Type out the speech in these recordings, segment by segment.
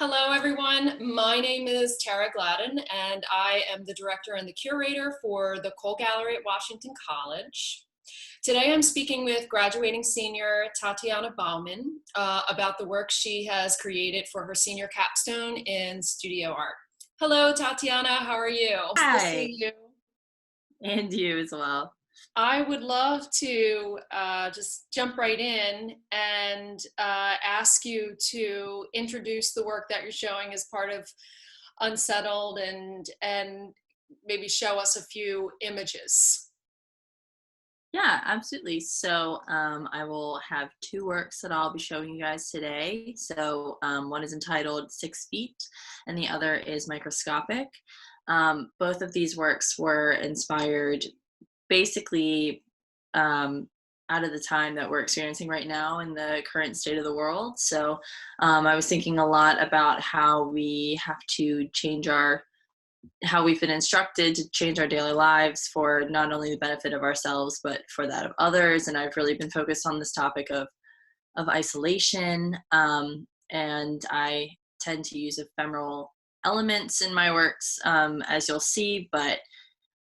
Hello, everyone. My name is Tara Gladden, and I am the director and the curator for the Kohl Gallery at Washington College. Today, I'm speaking with graduating senior Tatiana Baughman about the work she has created for her senior capstone in studio art. Hello, Tatiana. How are you? Nice to Hi, see you. and you as well. I would love to just jump right in and ask you to introduce the work that you're showing as part of Unsettled and maybe show us a few images. Yeah, absolutely. I will have two works that I'll be showing you guys today. One is entitled 6 Feet, and the other is Microscopic. Both of these works were inspired basically out of the time that we're experiencing right now in the current state of the world. I was thinking a lot about how we have to change how we've been instructed to change our daily lives for not only the benefit of ourselves, but for that of others. And I've really been focused on this topic of isolation. And I tend to use ephemeral elements in my works, as you'll see, but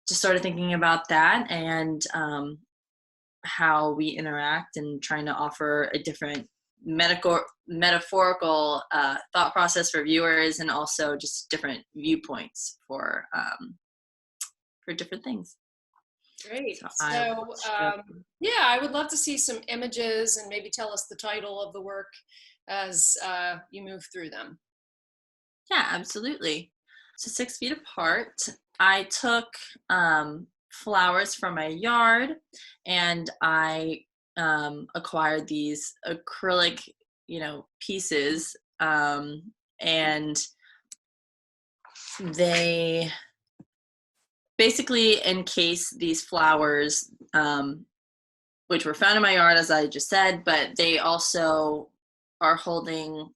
just sort of thinking about that and how we interact and trying to offer a different metaphorical thought process for viewers, and also just different viewpoints for different things. Great. So Yeah, I would love to see some images and maybe tell us the title of the work as you move through them. yeah, absolutely. So 6 feet apart, I took flowers from my yard, and I acquired these acrylic, pieces, and they basically encase these flowers, which were found in my yard, as I just said, but they also are holding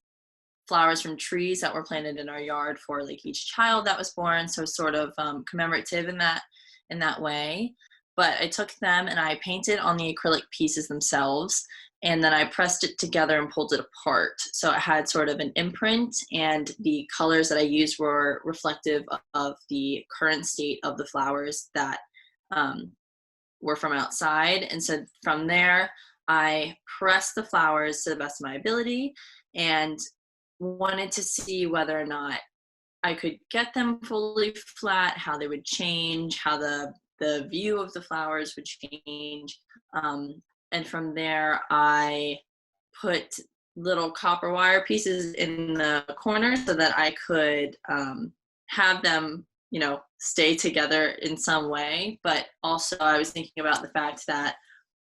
flowers from trees that were planted in our yard for like each child that was born, so sort of commemorative in that way. But I took them and I painted on the acrylic pieces themselves, and then I pressed it together and pulled it apart, so it had sort of an imprint, and the colors that I used were reflective of the current state of the flowers that were from outside. And so from there, I pressed the flowers to the best of my ability and wanted to see whether or not I could get them fully flat, how they would change, how the view of the flowers would change. And from there, I put little copper wire pieces in the corner so that I could have them, stay together in some way. But also I was thinking about the fact that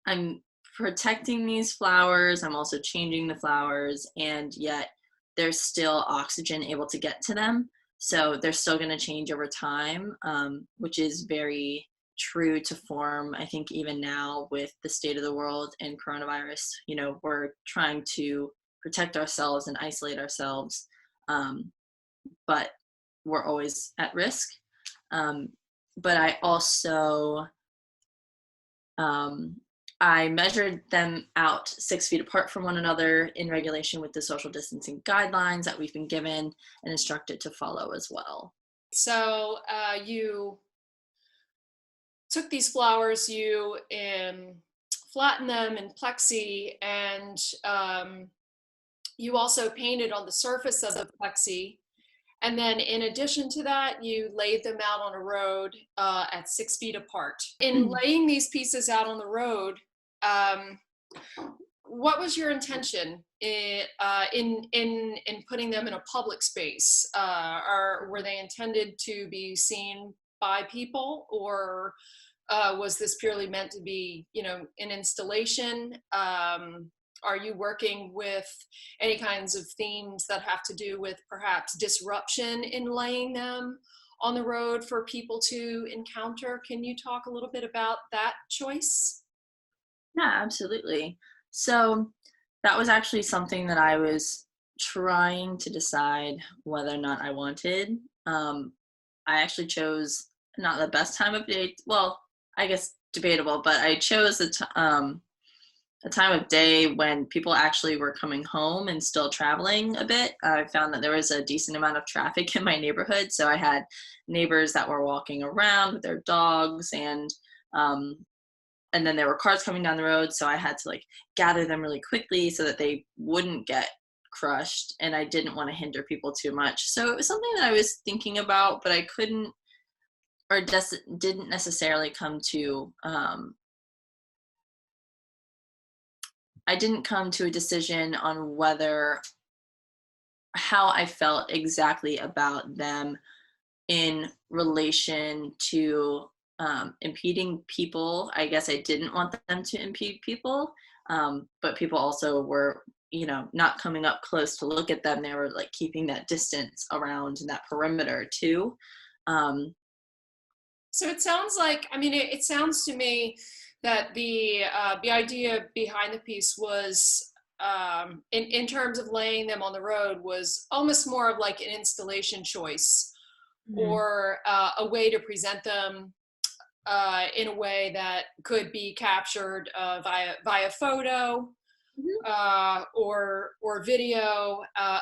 I'm protecting these flowers, I'm also changing the flowers, and yet there's still oxygen able to get to them. So they're still going to change over time, which is very true to form, I think, even now with the state of the world and coronavirus. We're trying to protect ourselves and isolate ourselves, but we're always at risk. But I also I measured them out 6 feet apart from one another in regulation with the social distancing guidelines that we've been given and instructed to follow as well. So you took these flowers, you flattened them in plexi, and you also painted on the surface of the plexi. And then in addition to that, you laid them out on a road at 6 feet apart. In laying these pieces out on the road, what was your intention in putting them in a public space? Or were they intended to be seen by people, or was this purely meant to be, an installation? Are you working with any kinds of themes that have to do with perhaps disruption in laying them on the road for people to encounter? Can you talk a little bit about that choice? Yeah, absolutely. So that was actually something that I was trying to decide whether or not I wanted. I actually chose not the best time of day. Well, I guess debatable, but I chose a time of day when people actually were coming home and still traveling a bit. I found that there was a decent amount of traffic in my neighborhood. So I had neighbors that were walking around with their dogs, and then there were cars coming down the road. So I had to like gather them really quickly so that they wouldn't get crushed. And I didn't want to hinder people too much. So it was something that I was thinking about, but I couldn't, or just didn't necessarily come to, I didn't come to a decision on how I felt exactly about them in relation to impeding people. I guess I didn't want them to impede people, but people also were, not coming up close to look at them. They were like keeping that distance around that perimeter too. So it sounds like, I mean, it sounds to me that the idea behind the piece was, in terms of laying them on the road, was almost more of like an installation choice, or a way to present them in a way that could be captured via photo, or video,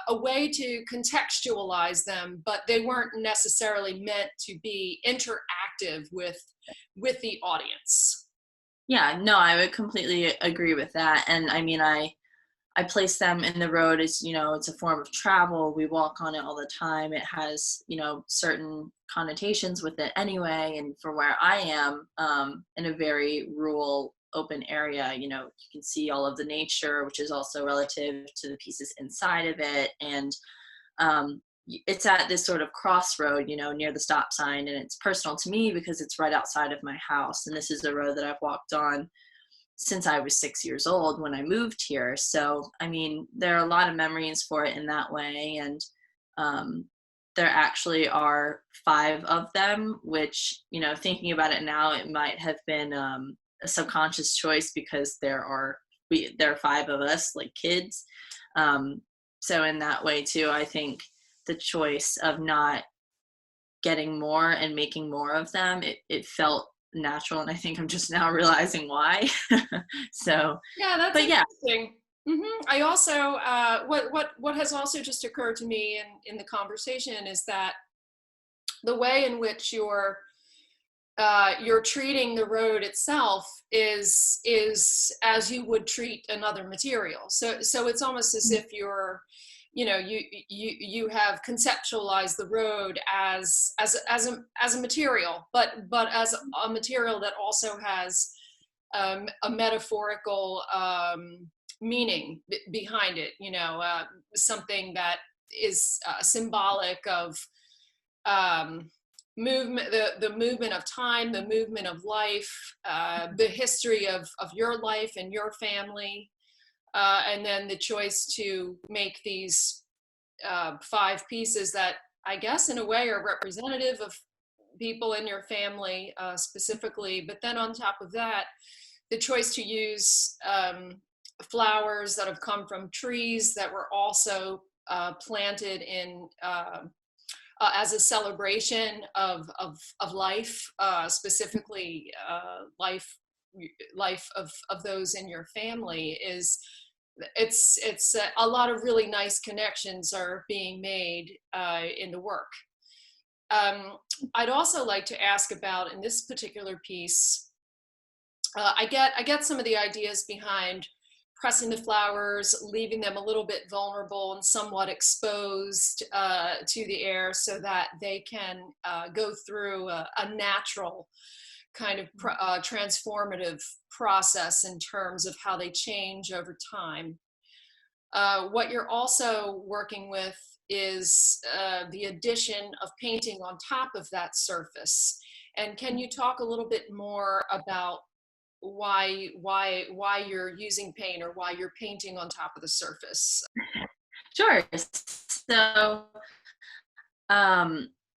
a way to contextualize them, but they weren't necessarily meant to be interactive with the audience. Yeah, no, I would completely agree with that. And I mean, I place them in the road as, it's a form of travel. We walk on it all the time. It has, certain connotations with it anyway. And for where I am, in a very rural, open area, you can see all of the nature, which is also relative to the pieces inside of it. And it's at this sort of crossroad, near the stop sign. And it's personal to me because it's right outside of my house. And this is a road that I've walked on since I was 6 years old when I moved here. So, I mean, there are a lot of memories for it in that way. And there actually are 5 of them, which, thinking about it now, it might have been a subconscious choice because there are 5 of us, like kids. So in that way too, I think the choice of not getting more and making more of them, it felt natural, and I think I'm just now realizing why. So yeah, that's but yeah. interesting. I also what has also just occurred to me in the conversation is that the way in which you're treating the road itself is as you would treat another material. So it's almost as if you're, you have conceptualized the road as a material, but as a material that also has a metaphorical meaning behind it. Something that is symbolic of movement, the movement of time, the movement of life, the history of your life and your family. And then the choice to make these 5 pieces that I guess in a way are representative of people in your family specifically. But then on top of that, the choice to use flowers that have come from trees that were also planted in as a celebration of life, specifically life of those in your family, it's a lot of really nice connections are being made in the work. I'd also like to ask about, in this particular piece, I get some of the ideas behind pressing the flowers, leaving them a little bit vulnerable and somewhat exposed to the air so that they can go through a natural kind of transformative process in terms of how they change over time. What you're also working with is the addition of painting on top of that surface. And can you talk a little bit more about why you're using paint, or why you're painting on top of the surface? Sure. So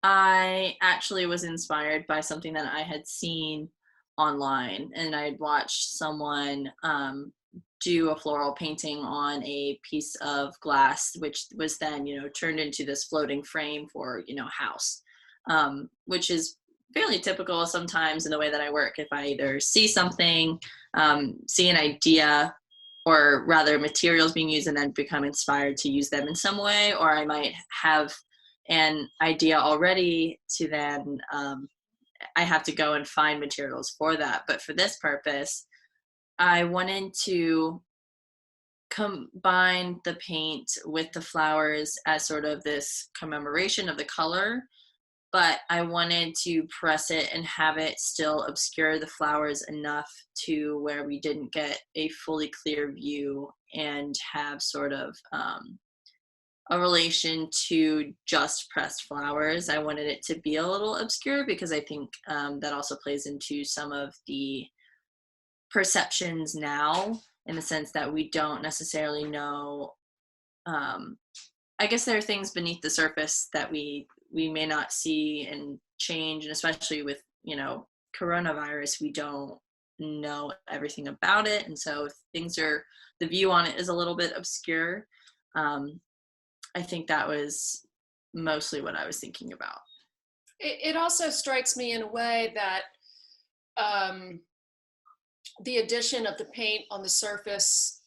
I actually was inspired by something that I had seen online, and I'd watched someone do a floral painting on a piece of glass, which was then, turned into this floating frame for, house, which is fairly typical sometimes in the way that I work. If I either see something, see an idea, or rather materials being used and then become inspired to use them in some way, or I might have an idea already to then I have to go and find materials for that. But for this purpose, I wanted to combine the paint with the flowers as sort of this commemoration of the color, but I wanted to press it and have it still obscure the flowers enough to where we didn't get a fully clear view and have sort of a relation to just pressed flowers. I wanted it to be a little obscure because I think that also plays into some of the perceptions now, in the sense that we don't necessarily know. I guess there are things beneath the surface that we may not see and change, and especially with, you know, coronavirus, we don't know everything about it, and so the view on it is a little bit obscure. I think that was mostly what I was thinking about. It also strikes me in a way that the addition of the paint on the surface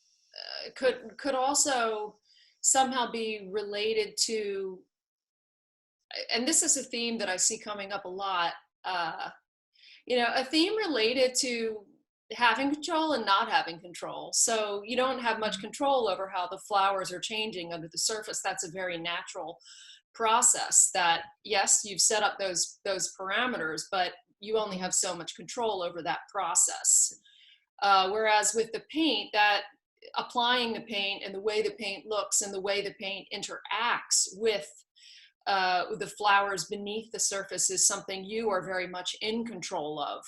could also somehow be related to, and this is a theme that I see coming up a lot, a theme related to having control and not having control. So you don't have much control over how the flowers are changing under the surface. That's a very natural process that, yes, you've set up those parameters, but you only have so much control over that process. Whereas with the paint, that applying the paint and the way the paint looks and the way the paint interacts with the flowers beneath the surface is something you are very much in control of.